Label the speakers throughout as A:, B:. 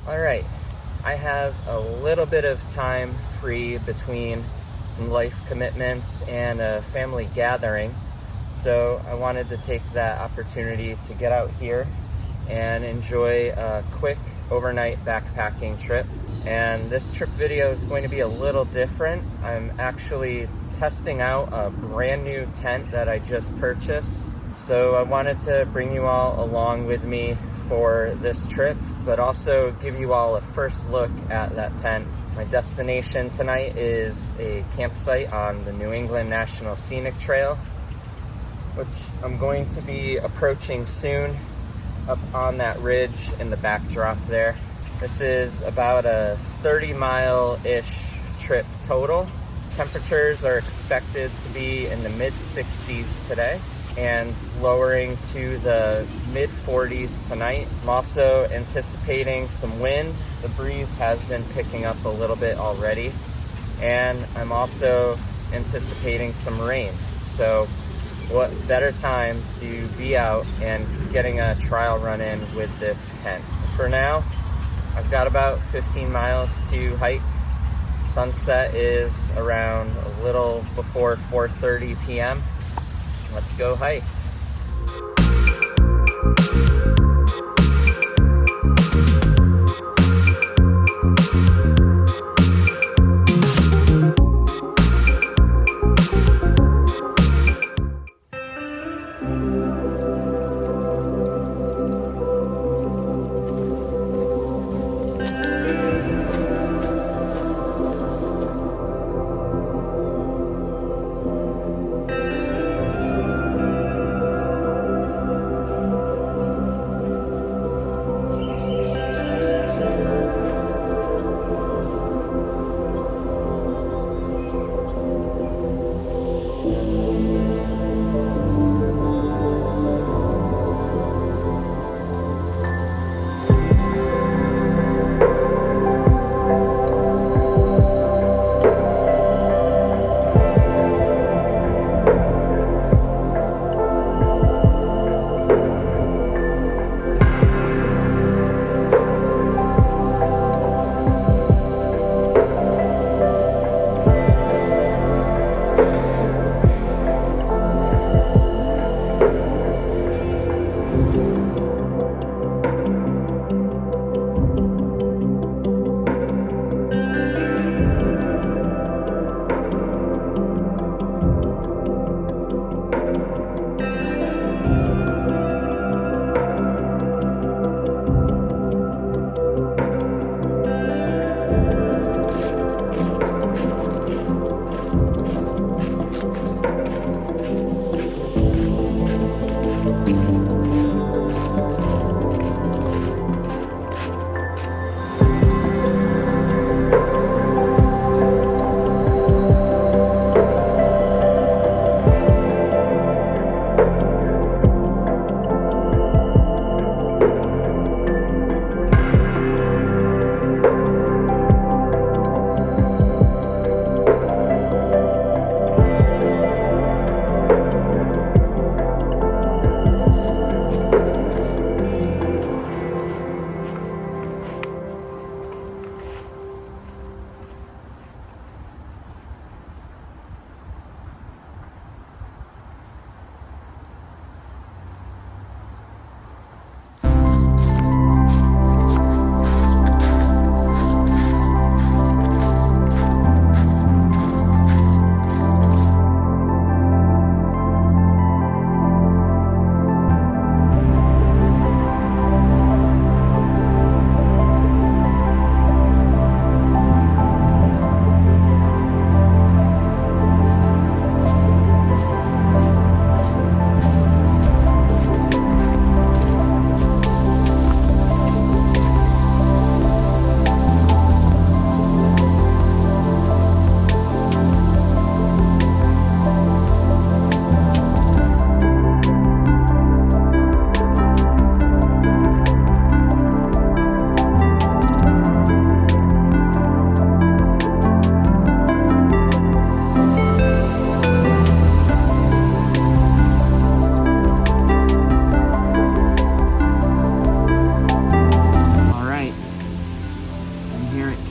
A: Alright, I have a little bit of time free between some life commitments and a family gathering, so I wanted to take that opportunity to get out here and enjoy a quick overnight backpacking trip. And this trip video is going to be a little different. I'm actually testing out a brand new tent that I just purchased, so I wanted to bring you all along with me for this trip, but also give you all a first look at that tent. My destination tonight is a campsite on the New England National Scenic Trail, which I'm going to be approaching soon up on that ridge in the backdrop there. This is about a 30-mile-ish trip total. Temperatures are expected to be in the mid-60s today and lowering to the mid-40s tonight. I'm also anticipating some wind. The breeze has been picking up a little bit already, and I'm also anticipating some rain. So what better time to be out and getting a trial run in with this tent. For now, I've got about 15 miles to hike. Sunset is around a little before 4:30 p.m. Let's go hike.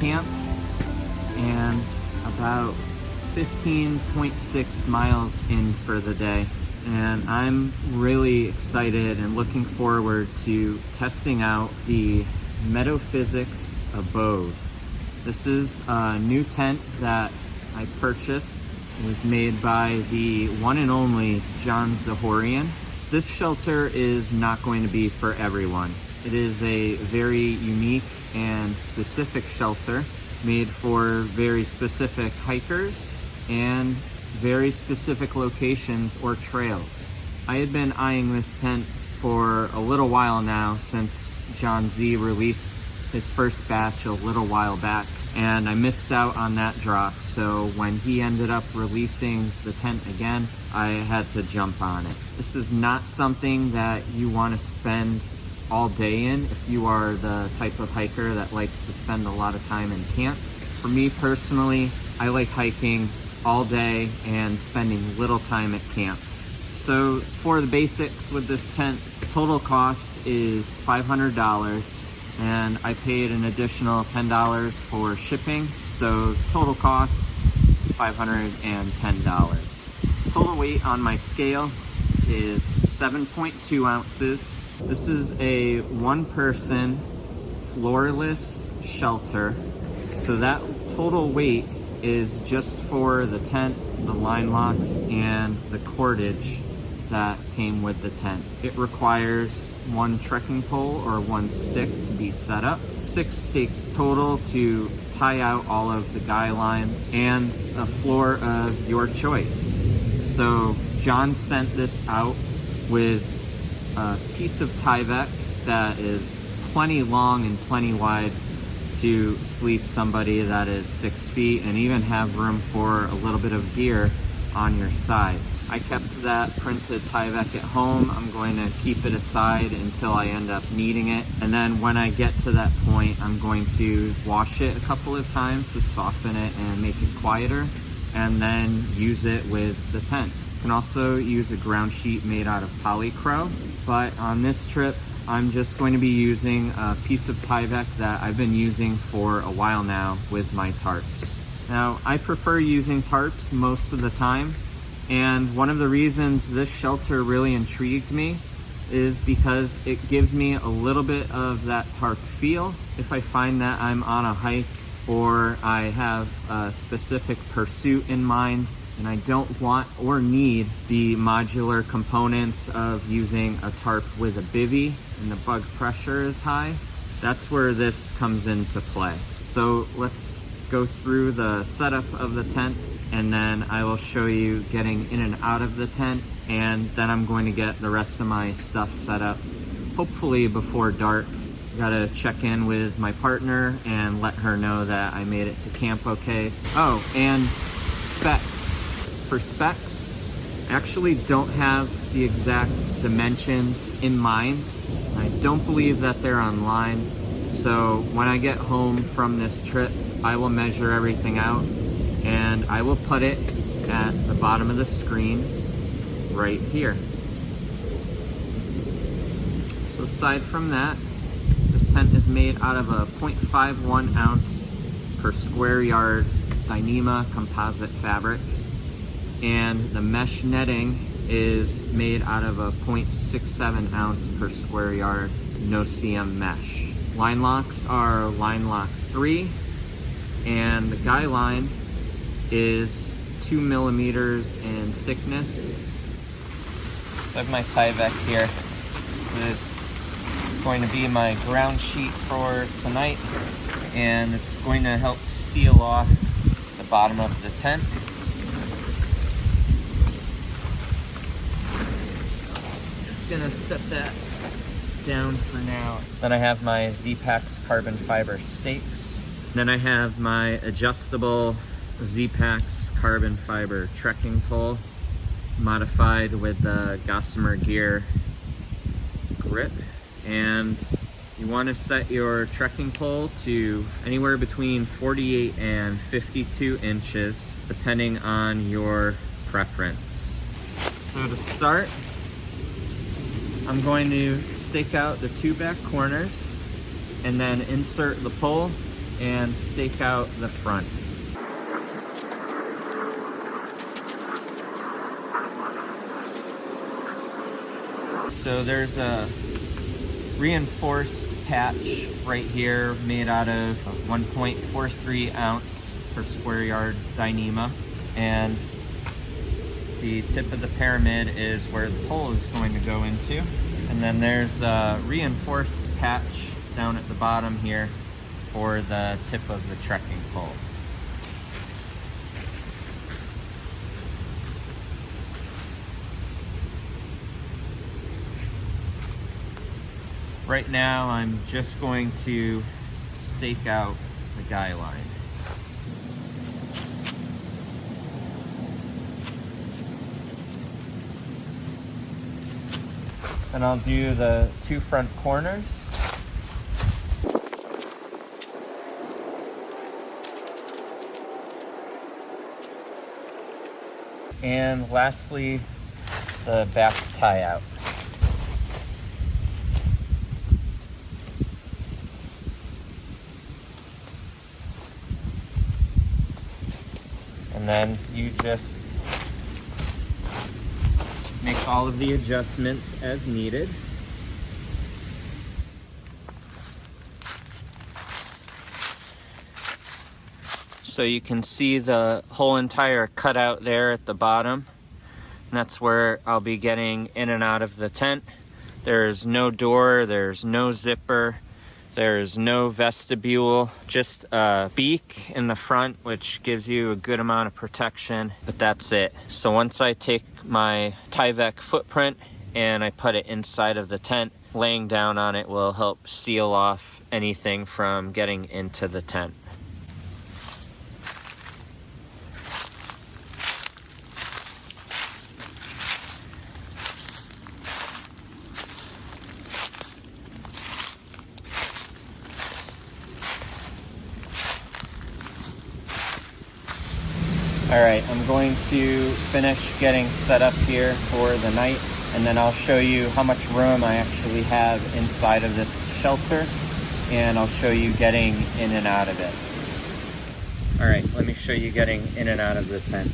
A: camp and about 15.6 miles in for the day. And I'm really excited and looking forward to testing out the Meadowphysics Abode. This is a new tent that I purchased. It was made by the one and only John Zahorian. This shelter is not going to be for everyone. It is a very unique and specific shelter made for very specific hikers and very specific locations or trails. I had been eyeing this tent for a little while now since John Z released his first batch a little while back, and I missed out on that drop. So when he ended up releasing the tent again, I had to jump on it. This is not something that you want to spend all day in if you are the type of hiker that likes to spend a lot of time in camp. For me personally, I like hiking all day and spending little time at camp. So for the basics with this tent, total cost is $500, and I paid an additional $10 for shipping, so total cost is $510. Total weight on my scale is 7.2 ounces. This is a one-person floorless shelter, so that total weight is just for the tent, the line locks, and the cordage that came with the tent. It requires one trekking pole or one stick to be set up, 6 stakes total to tie out all of the guy lines, and a floor of your choice. So John sent this out with a piece of Tyvek that is plenty long and plenty wide to sleep somebody that is 6 feet and even have room for a little bit of gear on your side. I kept that printed Tyvek at home. I'm going to keep it aside until I end up needing it. And then when I get to that point, I'm going to wash it a couple of times to soften it and make it quieter, and then use it with the tent. You can also use a ground sheet made out of polycro, but on this trip, I'm just going to be using a piece of Tyvek that I've been using for a while now with my tarps. Now, I prefer using tarps most of the time, and one of the reasons this shelter really intrigued me is because it gives me a little bit of that tarp feel. If I find that I'm on a hike or I have a specific pursuit in mind and I don't want or need the modular components of using a tarp with a bivvy and the bug pressure is high, that's where this comes into play. So let's go through the setup of the tent, and then I will show you getting in and out of the tent, and then I'm going to get the rest of my stuff set up, hopefully before dark. Gotta check in with my partner and let her know that I made it to camp okay. Oh, and specs. For specs, I actually don't have the exact dimensions in mind. I don't believe that they're online. So when I get home from this trip, I will measure everything out and I will put it at the bottom of the screen right here. So aside from that, this tent is made out of a 0.51 ounce per square yard Dyneema composite fabric, and the mesh netting is made out of a 0.67 ounce per square yard no-seam mesh. Line locks are line lock 3, and the guy line is 2 millimeters in thickness. So I have my Tyvek here. This is going to be my ground sheet for tonight, and it's going to help seal off the bottom of the tent. Gonna set that down for now. Then I have my Zpacks carbon fiber stakes. Then I have my adjustable Zpacks carbon fiber trekking pole modified with the Gossamer Gear grip. And you want to set your trekking pole to anywhere between 48 and 52 inches depending on your preference. So to start, I'm going to stake out the 2 back corners and then insert the pole and stake out the front. So there's a reinforced patch right here made out of 1.43 ounce per square yard Dyneema, and the tip of the pyramid is where the pole is going to go into. And then there's a reinforced patch down at the bottom here for the tip of the trekking pole. Right now, I'm just going to stake out the guy line. And I'll do the two front corners. And lastly, the back tie out. And then you just make all of the adjustments as needed. So you can see the whole entire cutout there at the bottom. And that's where I'll be getting in and out of the tent. There's no door, there's no zipper, there's no vestibule, just a beak in the front, which gives you a good amount of protection, but that's it. So once I take my Tyvek footprint and I put it inside of the tent, laying down on it will help seal off anything from getting into the tent. Alright, I'm going to finish getting set up here for the night, and then I'll show you how much room I actually have inside of this shelter, and I'll show you getting in and out of it. Alright, let me show you getting in and out of the tent.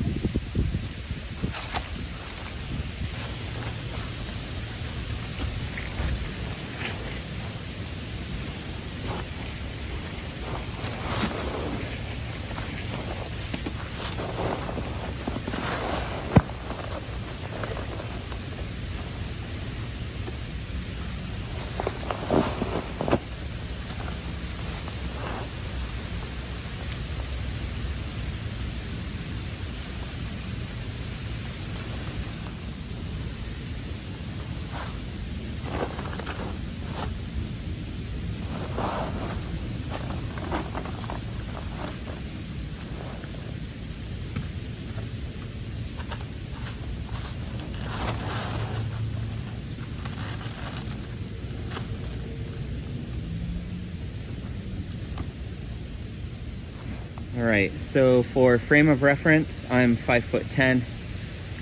A: Alright, so for frame of reference, I'm 5'10".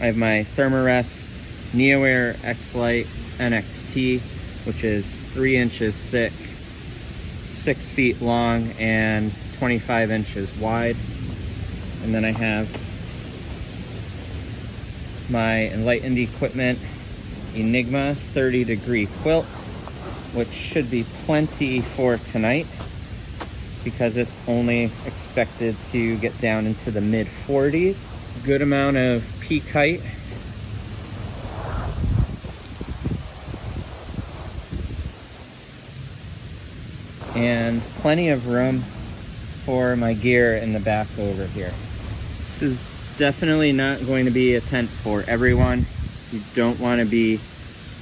A: I have my Thermarest NeoAir Xlite NXT, which is 3 inches thick, 6 feet long, and 25 inches wide. And then I have my Enlightened Equipment Enigma 30-degree quilt, which should be plenty for tonight, because it's only expected to get down into the mid-40s. Good amount of peak height. And plenty of room for my gear in the back over here. This is definitely not going to be a tent for everyone. You don't want to be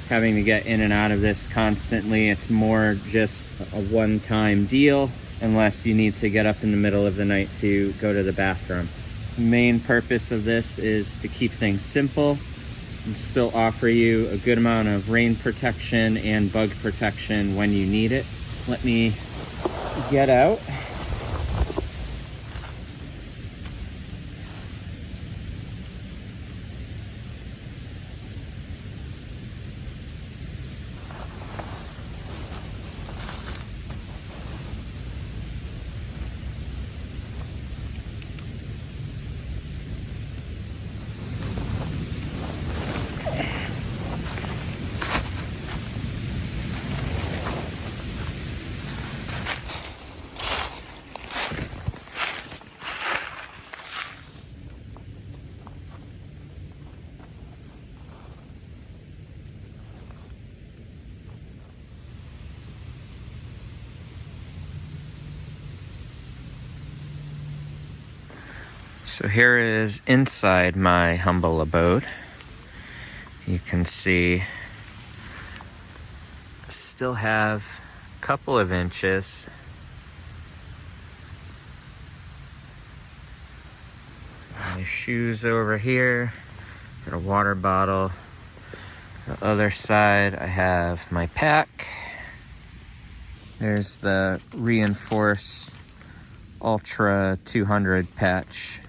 A: having to get in and out of this constantly. It's more just a one-time deal, unless you need to get up in the middle of the night to go to the bathroom. The main purpose of this is to keep things simple and still offer you a good amount of rain protection and bug protection when you need it. Let me get out. So here is inside my humble abode. You can see I still have a couple of inches. My shoes over here, got a water bottle. The other side I have my pack. There's the reinforced Ultra 200 patch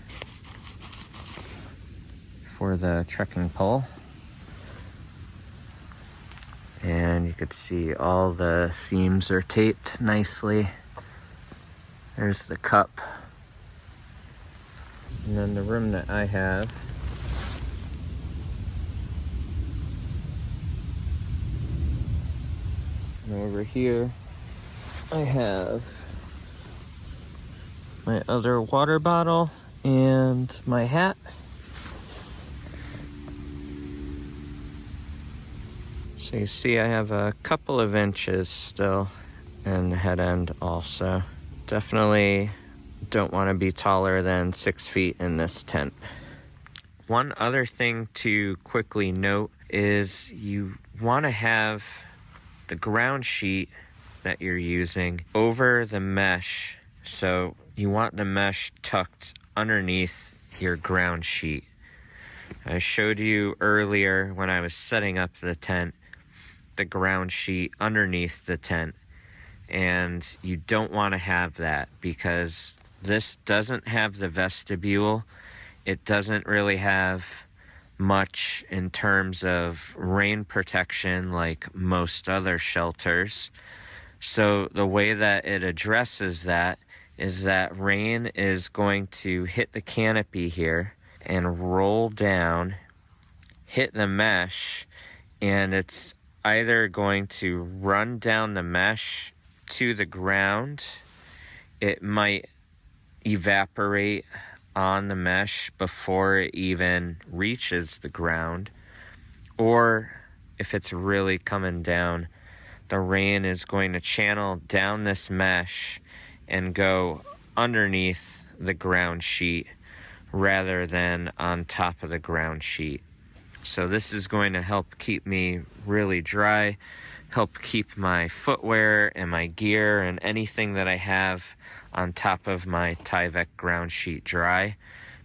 A: for the trekking pole. And you could see all the seams are taped nicely. There's the cup. And then the room that I have, and over here I have my other water bottle and my hat. So you see I have a couple of inches still in the head end also. Definitely don't want to be taller than 6 feet in this tent. One other thing to quickly note is you want to have the ground sheet that you're using over the mesh. So you want the mesh tucked underneath your ground sheet. I showed you earlier when I was setting up the tent, the ground sheet underneath the tent, and you don't want to have that because this doesn't have the vestibule. It doesn't really have much in terms of rain protection like most other shelters. So the way that it addresses that is that rain is going to hit the canopy here and roll down, hit the mesh, and it's either going to run down the mesh to the ground. It might evaporate on the mesh before it even reaches the ground, or if it's really coming down, the rain is going to channel down this mesh and go underneath the ground sheet rather than on top of the ground sheet. So this is going to help keep me really dry, help keep my footwear and my gear and anything that I have on top of my Tyvek ground sheet dry,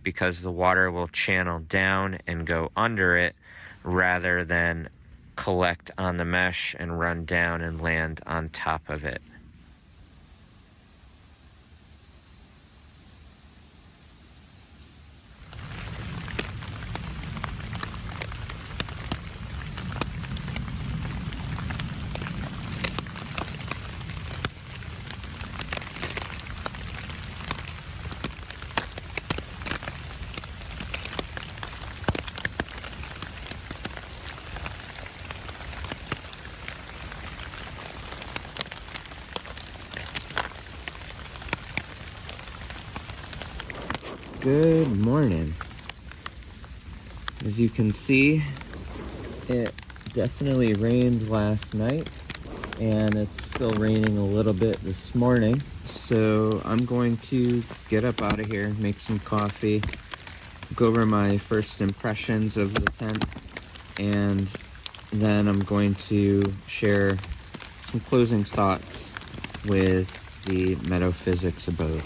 A: because the water will channel down and go under it rather than collect on the mesh and run down and land on top of it. Good morning. As you can see, it definitely rained last night and it's still raining a little bit this morning. So I'm going to get up out of here, make some coffee, go over my first impressions of the tent, and then I'm going to share some closing thoughts with the Meadowphysics Abode.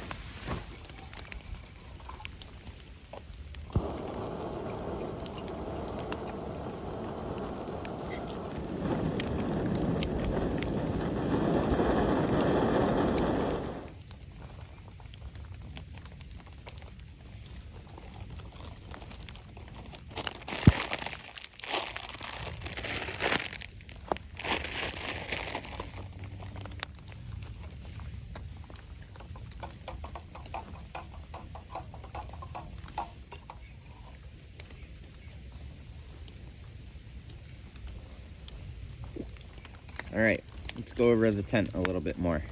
A: All right, let's go over the tent a little bit more.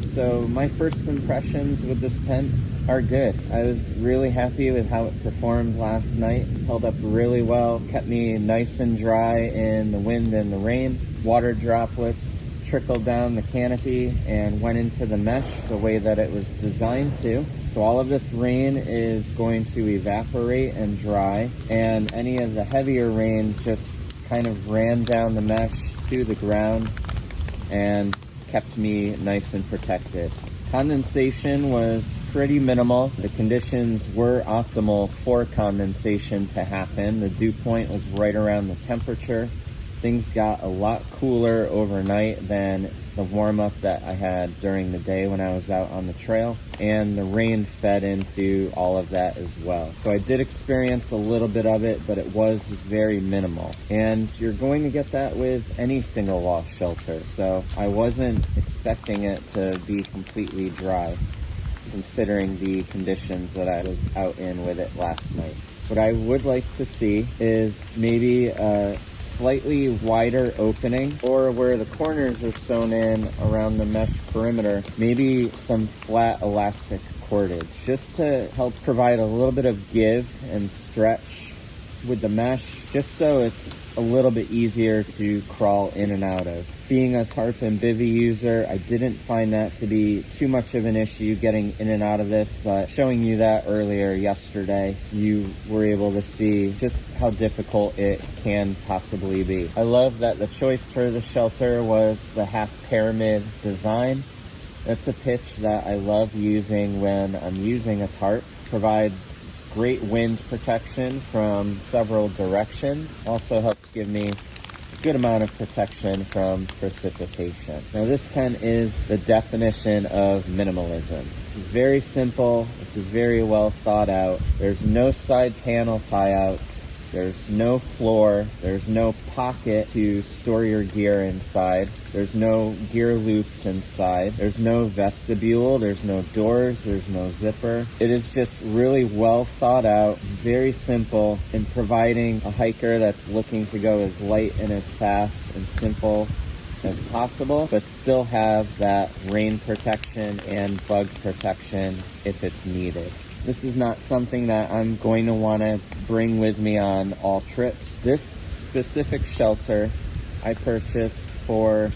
A: So my first impressions with this tent are good. I was really happy with how it performed last night. Held up really well, kept me nice and dry in the wind and the rain. Water droplets trickled down the canopy and went into the mesh the way that it was designed to. So all of this rain is going to evaporate and dry, and any of the heavier rain just kind of ran down the mesh to the ground and kept me nice and protected. Condensation was pretty minimal. The conditions were optimal for condensation to happen. The dew point was right around the temperature. Things got a lot cooler overnight than the warm-up that I had during the day when I was out on the trail, and the rain fed into all of that as well. So I did experience a little bit of it, but it was very minimal. And you're going to get that with any single wall shelter, so I wasn't expecting it to be completely dry, considering the conditions that I was out in with it last night. What I would like to see is maybe a slightly wider opening, or where the corners are sewn in around the mesh perimeter, maybe some flat elastic cordage, just to help provide a little bit of give and stretch with the mesh, just so it's a little bit easier to crawl in and out of. Being a tarp and bivy user, I didn't find that to be too much of an issue getting in and out of this, but showing you that earlier yesterday, you were able to see just how difficult it can possibly be. I love that the choice for the shelter was the half pyramid design. That's a pitch that I love using when I'm using a tarp. Provides great wind protection from several directions. Also helps give me a good amount of protection from precipitation. Now this tent is the definition of minimalism. It's very simple, it's very well thought out. There's no side panel tie-outs. There's no floor, there's no pocket to store your gear inside, there's no gear loops inside, there's no vestibule, there's no doors, there's no zipper. It is just really well thought out, very simple, in providing a hiker that's looking to go as light and as fast and simple as possible, but still have that rain protection and bug protection if it's needed. This is not something that I'm going to want to bring with me on all trips. This specific shelter I purchased for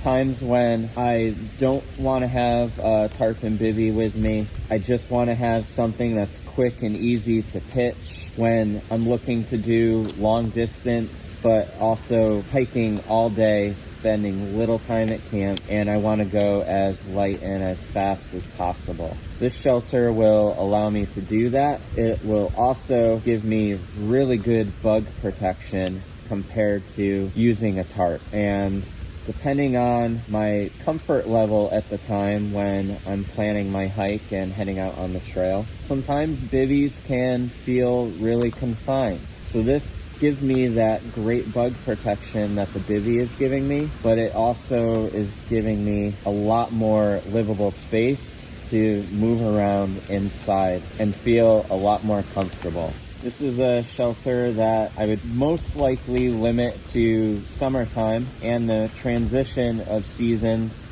A: times when I don't want to have a tarp and bivy with me. I just want to have something that's quick and easy to pitch when I'm looking to do long distance, but also hiking all day, spending little time at camp, and I want to go as light and as fast as possible. This shelter will allow me to do that. It will also give me really good bug protection compared to using a tarp. And depending on my comfort level at the time when I'm planning my hike and heading out on the trail, sometimes bivvies can feel really confined. So this gives me that great bug protection that the bivvy is giving me, but it also is giving me a lot more livable space to move around inside and feel a lot more comfortable. This is a shelter that I would most likely limit to summertime and the transition of seasons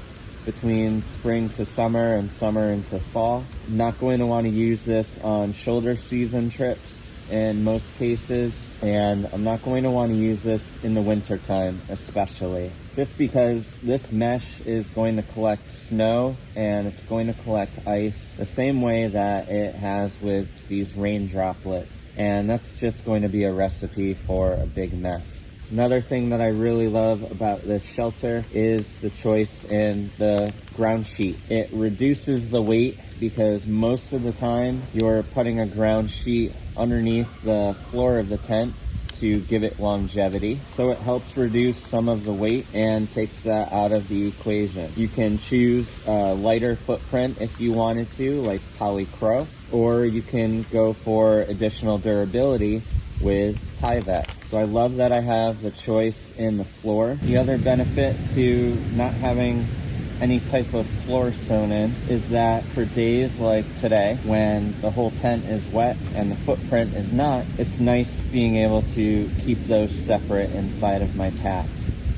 A: between spring to summer and summer into fall. I'm not going to want to use this on shoulder season trips in most cases, and I'm not going to want to use this in the winter time especially, just because this mesh is going to collect snow and it's going to collect ice the same way that it has with these rain droplets, and that's just going to be a recipe for a big mess. Another thing that I really love about this shelter is the choice in the ground sheet. It reduces the weight because most of the time you're putting a ground sheet underneath the floor of the tent to give it longevity. So it helps reduce some of the weight and takes that out of the equation. You can choose a lighter footprint if you wanted to, like polycro, or you can go for additional durability with Tyvek. So I love that I have the choice in the floor. The other benefit to not having any type of floor sewn in is that for days like today when the whole tent is wet and the footprint is not, it's nice being able to keep those separate inside of my pack.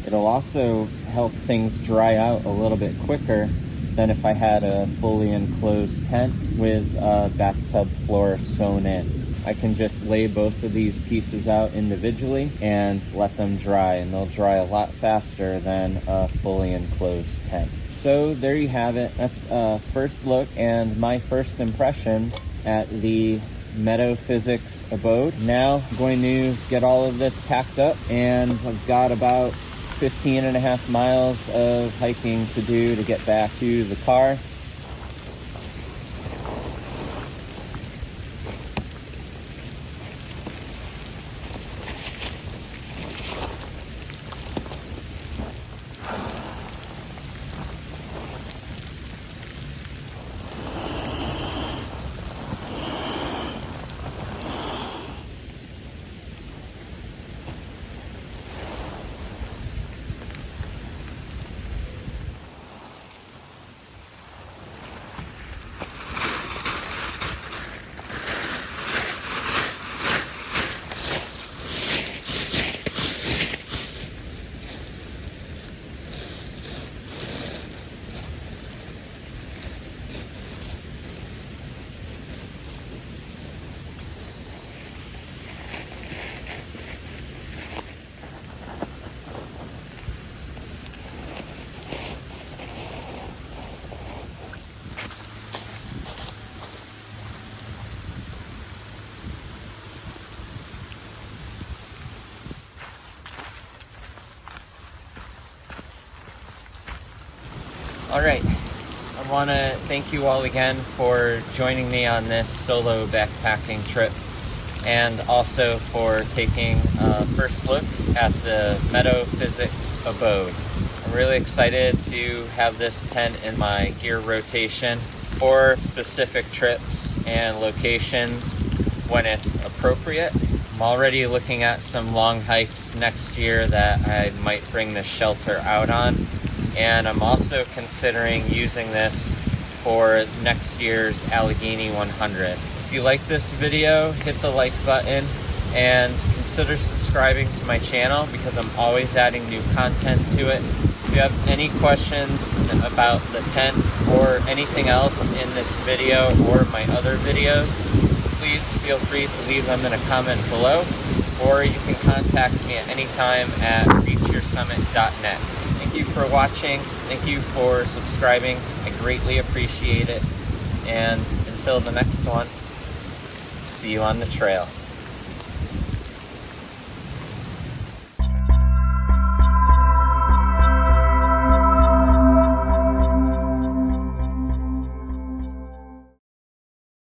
A: It'll also help things dry out a little bit quicker than if I had a fully enclosed tent with a bathtub floor sewn in. I can just lay both of these pieces out individually and let them dry, and they'll dry a lot faster than a fully enclosed tent. So there you have it. That's a first look and my first impressions at the Meadowphysics Abode. Now I'm going to get all of this packed up, and I've got about 15.5 miles of hiking to do to get back to the car. All right, I want to thank you all again for joining me on this solo backpacking trip, and also for taking a first look at the Meadowphysics Abode. I'm really excited to have this tent in my gear rotation for specific trips and locations when it's appropriate. I'm already looking at some long hikes next year that I might bring this shelter out on. And I'm also considering using this for next year's Allegheny 100. If you like this video, hit the like button and consider subscribing to my channel because I'm always adding new content to it. If you have any questions about the tent or anything else in this video or my other videos, please feel free to leave them in a comment below, or you can contact me at any time at reachyoursummit.net. Thank you for watching. Thank you for subscribing. I greatly appreciate it. And until the next one, see you on the trail.